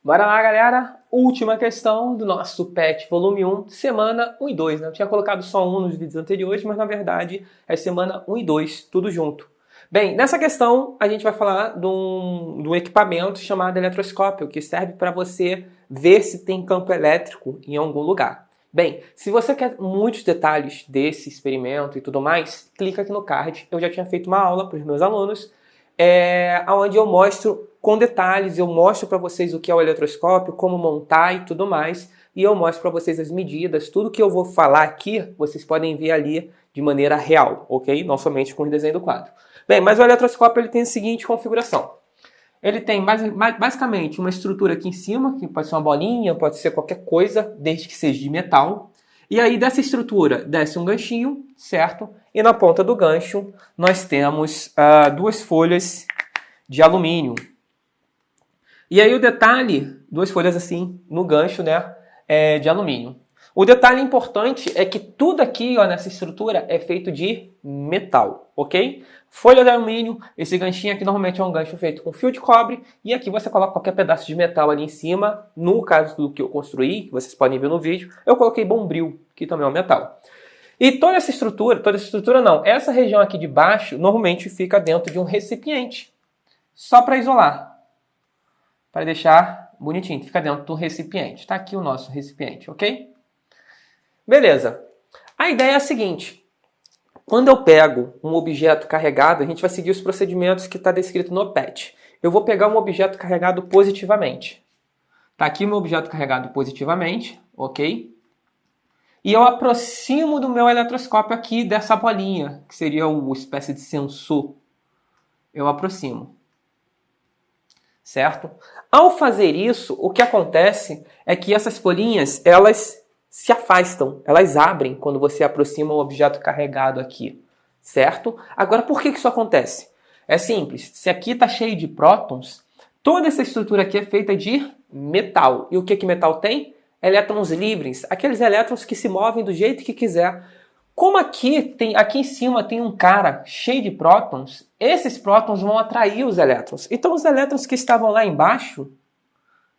Bora lá, galera. Última questão do nosso PET volume 1, semana 1 e 2, né? Eu tinha colocado só um nos vídeos anteriores, mas na verdade é semana 1 e 2, tudo junto. Bem, nessa questão a gente vai falar de um equipamento chamado eletroscópio, que serve para você ver se tem campo elétrico em algum lugar. Bem, se você quer muitos detalhes desse experimento e tudo mais, clica aqui no card. Eu já tinha feito uma aula para os meus alunos, onde eu mostro com detalhes, eu mostro para vocês o que é o eletroscópio, como montar e tudo mais, e eu mostro para vocês as medidas, tudo que eu vou falar aqui, vocês podem ver ali de maneira real, ok? Não somente com o desenho do quadro. Bem, mas o eletroscópio ele tem a seguinte configuração. Ele tem basicamente uma estrutura aqui em cima, que pode ser uma bolinha, pode ser qualquer coisa, desde que seja de metal. E aí dessa estrutura desce um ganchinho, certo? E na ponta do gancho nós temos duas folhas de alumínio. E aí o detalhe, duas folhas assim no gancho, né, de alumínio. O detalhe importante é que tudo aqui, ó, nessa estrutura é feito de metal, ok? Folha de alumínio, esse ganchinho aqui normalmente é um gancho feito com fio de cobre, e aqui você coloca qualquer pedaço de metal ali em cima. No caso do que eu construí, que vocês podem ver no vídeo, eu coloquei bombril, que também é um metal. E toda essa estrutura não, essa região aqui de baixo normalmente fica dentro de um recipiente, só para isolar, para deixar bonitinho, fica dentro do recipiente. Está aqui o nosso recipiente, ok? Beleza. A ideia é a seguinte. Quando eu pego um objeto carregado, a gente vai seguir os procedimentos que está descrito no PET. Eu vou pegar um objeto carregado positivamente. Está aqui o meu objeto carregado positivamente, ok? E eu aproximo do meu eletroscópio aqui dessa bolinha, que seria uma espécie de sensor. Eu aproximo. Certo? Ao fazer isso, o que acontece é que essas folhinhas, elas se afastam, elas abrem quando você aproxima um objeto carregado aqui, certo? Agora, por que isso acontece? É simples, se aqui está cheio de prótons, toda essa estrutura aqui é feita de metal. E o que metal tem? Elétrons livres, aqueles elétrons que se movem do jeito que quiser. Como aqui em cima tem um cara cheio de prótons, esses prótons vão atrair os elétrons. Então os elétrons que estavam lá embaixo,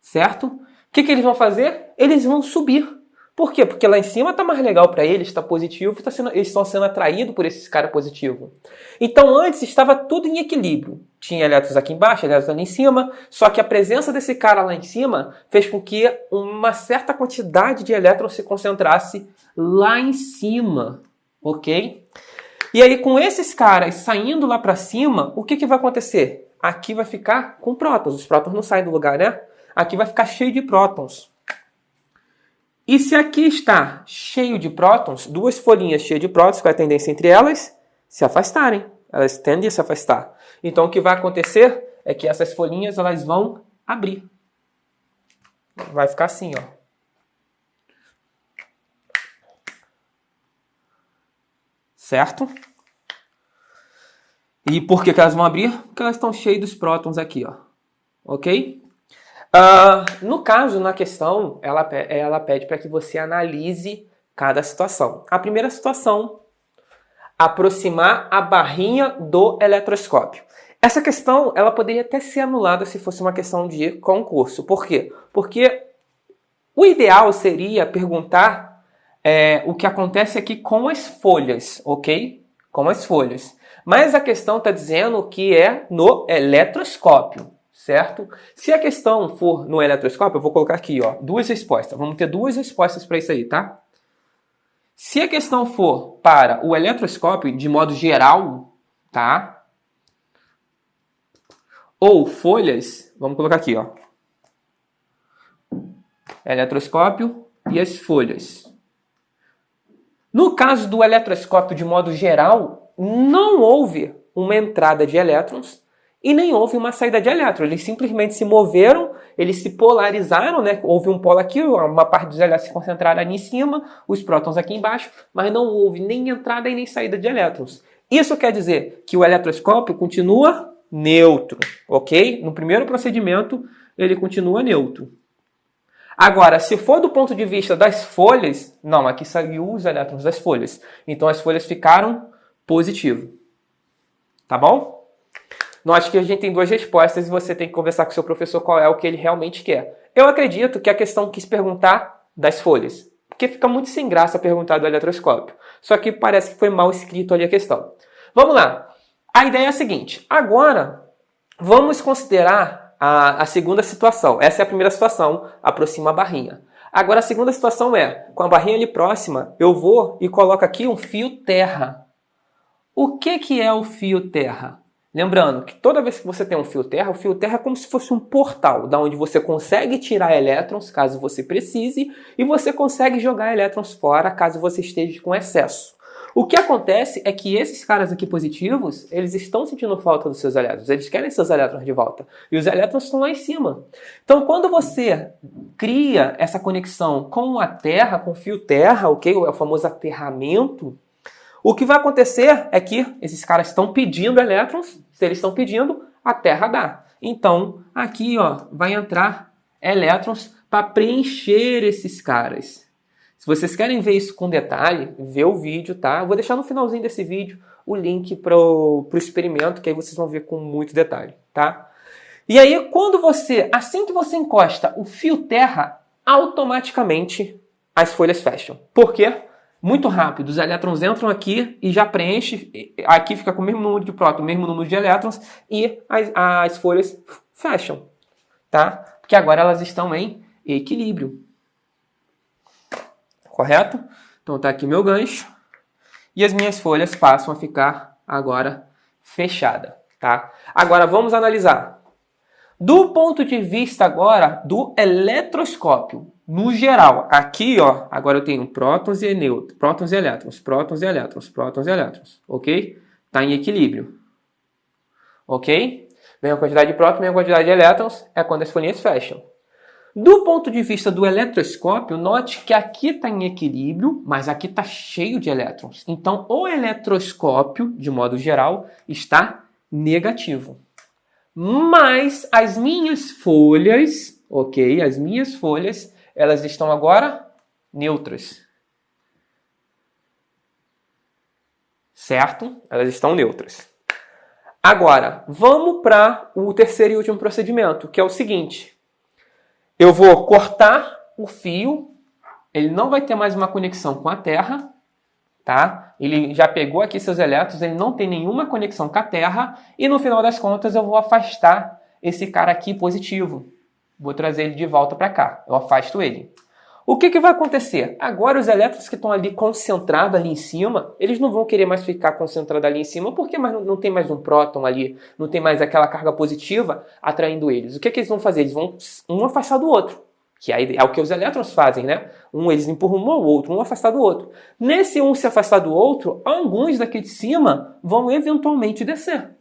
certo? O que eles vão fazer? Eles vão subir. Por quê? Porque lá em cima está mais legal para eles, está positivo, eles estão sendo atraídos por esse cara positivo. Então antes estava tudo em equilíbrio. Tinha elétrons aqui embaixo, elétrons ali em cima, só que a presença desse cara lá em cima fez com que uma certa quantidade de elétrons se concentrasse lá em cima, ok? E aí com esses caras saindo lá para cima, o que vai acontecer? Aqui vai ficar com prótons, os prótons não saem do lugar, né? Aqui vai ficar cheio de prótons. E se aqui está cheio de prótons, duas folhinhas cheias de prótons, qual é a tendência entre elas? Se afastarem. Elas tendem a se afastar. Então o que vai acontecer é que essas folhinhas elas vão abrir. Vai ficar assim, ó. Certo? E por que elas vão abrir? Porque elas estão cheias dos prótons aqui, ó. Ok? No caso, na questão, ela pede para que você analise cada situação. A primeira situação, aproximar a barrinha do eletroscópio. Essa questão, ela poderia até ser anulada se fosse uma questão de concurso. Por quê? Porque o ideal seria perguntar o que acontece aqui com as folhas, ok? Com as folhas. Mas a questão está dizendo que é no eletroscópio. Certo? Se a questão for no eletroscópio, eu vou colocar aqui, ó, duas respostas. Vamos ter duas respostas para isso aí, tá? Se a questão for para o eletroscópio de modo geral, tá? Ou folhas, vamos colocar aqui, ó. Eletroscópio e as folhas. No caso do eletroscópio de modo geral, não houve uma entrada de elétrons e nem houve uma saída de elétrons. Eles simplesmente se moveram, eles se polarizaram, né? Houve um polo aqui, uma parte dos elétrons se concentraram ali em cima, os prótons aqui embaixo, mas não houve nem entrada e nem saída de elétrons. Isso quer dizer que o eletroscópio continua neutro, ok? No primeiro procedimento, ele continua neutro. Agora, se for do ponto de vista das folhas, não, aqui saiu os elétrons das folhas. Então as folhas ficaram positivo. Tá bom? Note que a gente tem duas respostas e você tem que conversar com o seu professor qual é o que ele realmente quer. Eu acredito que a questão quis perguntar das folhas, porque fica muito sem graça perguntar do eletroscópio. Só que parece que foi mal escrito ali a questão. Vamos lá. A ideia é a seguinte. Agora, vamos considerar a segunda situação. Essa é a primeira situação, aproxima a barrinha. Agora, a segunda situação é, com a barrinha ali próxima, eu vou e coloco aqui um fio terra. O que é o fio terra? Lembrando que toda vez que você tem um fio terra, o fio terra é como se fosse um portal, da onde você consegue tirar elétrons, caso você precise, e você consegue jogar elétrons fora, caso você esteja com excesso. O que acontece é que esses caras aqui positivos, eles estão sentindo falta dos seus elétrons, eles querem seus elétrons de volta, e os elétrons estão lá em cima. Então, quando você cria essa conexão com a Terra, com o fio terra, ok? É o famoso aterramento. O que vai acontecer é que esses caras estão pedindo elétrons, se eles estão pedindo, a Terra dá. Então, aqui ó, vai entrar elétrons para preencher esses caras. Se vocês querem ver isso com detalhe, vê o vídeo, tá? Eu vou deixar no finalzinho desse vídeo o link para o experimento, que aí vocês vão ver com muito detalhe, tá? E aí, assim que você encosta o fio terra, automaticamente as folhas fecham. Por quê? Muito rápido, os elétrons entram aqui e já preenche, aqui fica com o mesmo número de prótons, o mesmo número de elétrons e as folhas fecham, tá? Porque agora elas estão em equilíbrio. Correto? Então tá aqui meu gancho e as minhas folhas passam a ficar agora fechada, tá? Agora vamos analisar. Do ponto de vista agora do eletroscópio, no geral, aqui ó, agora eu tenho prótons e nêutrons, prótons e elétrons, prótons e elétrons, prótons e elétrons, ok? Tá em equilíbrio, ok? Mesma quantidade de prótons, mesma quantidade de elétrons, é quando as folhinhas fecham. Do ponto de vista do eletroscópio, note que aqui está em equilíbrio, mas aqui está cheio de elétrons. Então, o eletroscópio, de modo geral, está negativo. Mas as minhas folhas, ok? As minhas folhas, elas estão agora neutras. Certo? Elas estão neutras. Agora, vamos para o terceiro e último procedimento, que é o seguinte. Eu vou cortar o fio, ele não vai ter mais uma conexão com a Terra, tá? Ele já pegou aqui seus elétrons, ele não tem nenhuma conexão com a Terra, e no final das contas eu vou afastar esse cara aqui positivo. Vou trazer ele de volta para cá, eu afasto ele. O que vai acontecer? Agora os elétrons que estão ali concentrados ali em cima, eles não vão querer mais ficar concentrados ali em cima, porque não tem mais um próton ali, não tem mais aquela carga positiva atraindo eles. O que eles vão fazer? Eles vão um afastar do outro, que é o que os elétrons fazem, né? Eles empurram um ao outro, um afastar do outro. Nesse um se afastar do outro, alguns daqui de cima vão eventualmente descer,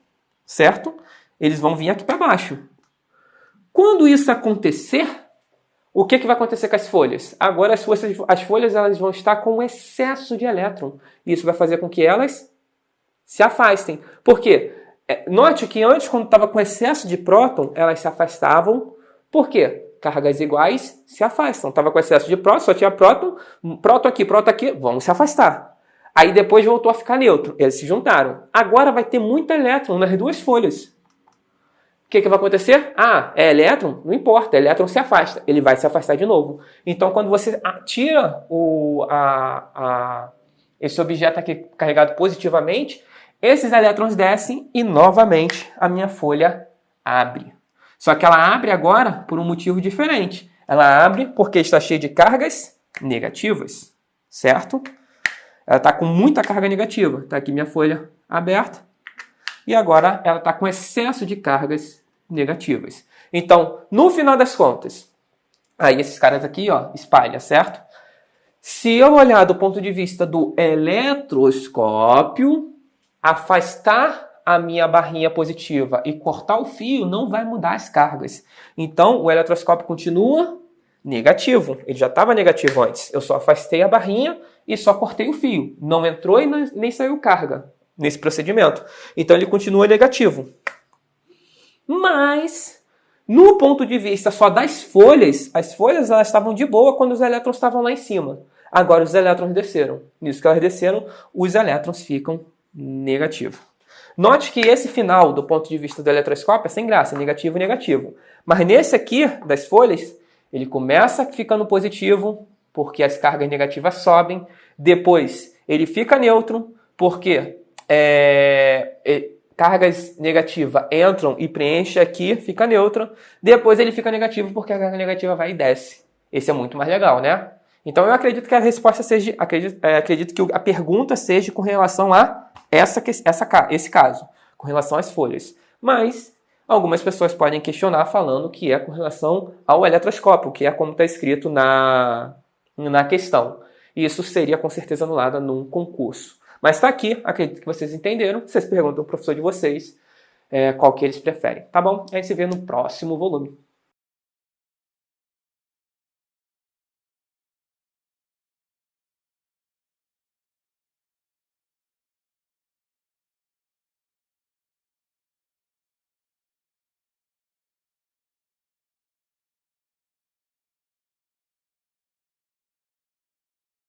certo? Eles vão vir aqui para baixo. Quando isso acontecer, o que vai acontecer com as folhas? Agora as folhas elas vão estar com excesso de elétron. Isso vai fazer com que elas se afastem. Por quê? Note que antes, quando estava com excesso de próton, elas se afastavam. Por quê? Cargas iguais se afastam. Estava com excesso de próton, só tinha próton aqui, vão se afastar. Aí depois voltou a ficar neutro. Eles se juntaram. Agora vai ter muito elétron nas duas folhas. O que vai acontecer? É elétron? Não importa, elétron se afasta. Ele vai se afastar de novo. Então, quando você tira esse objeto aqui carregado positivamente, esses elétrons descem e, novamente, a minha folha abre. Só que ela abre agora por um motivo diferente. Ela abre porque está cheia de cargas negativas, certo? Ela está com muita carga negativa. Está aqui minha folha aberta. E agora ela está com excesso de cargas negativas. Então, no final das contas, aí esses caras aqui, ó, espalha, certo? Se eu olhar do ponto de vista do eletroscópio, afastar a minha barrinha positiva e cortar o fio não vai mudar as cargas. Então, o eletroscópio continua negativo. Ele já estava negativo antes. Eu só afastei a barrinha e só cortei o fio. Não entrou e nem saiu carga nesse procedimento. Então ele continua negativo. Mas, no ponto de vista só das folhas, as folhas elas estavam de boa quando os elétrons estavam lá em cima. Agora os elétrons desceram. Nisso que elas desceram, os elétrons ficam negativos. Note que esse final, do ponto de vista do eletroscópio, é sem graça, é negativo e negativo. Mas nesse aqui, das folhas, ele começa ficando positivo, porque as cargas negativas sobem. Depois, ele fica neutro, porque cargas negativas entram e preenchem aqui, fica neutro. Depois ele fica negativo, porque a carga negativa vai e desce. Esse é muito mais legal, né? Então eu acredito que a resposta seja, acredito que a pergunta seja com relação a esse caso, com relação às folhas. Mas algumas pessoas podem questionar falando que é com relação ao eletroscópio, que é como está escrito na questão. E isso seria com certeza anulado num concurso. Mas está aqui, acredito que vocês entenderam. Vocês perguntam ao professor de vocês qual que eles preferem. Tá bom? A gente se vê no próximo volume.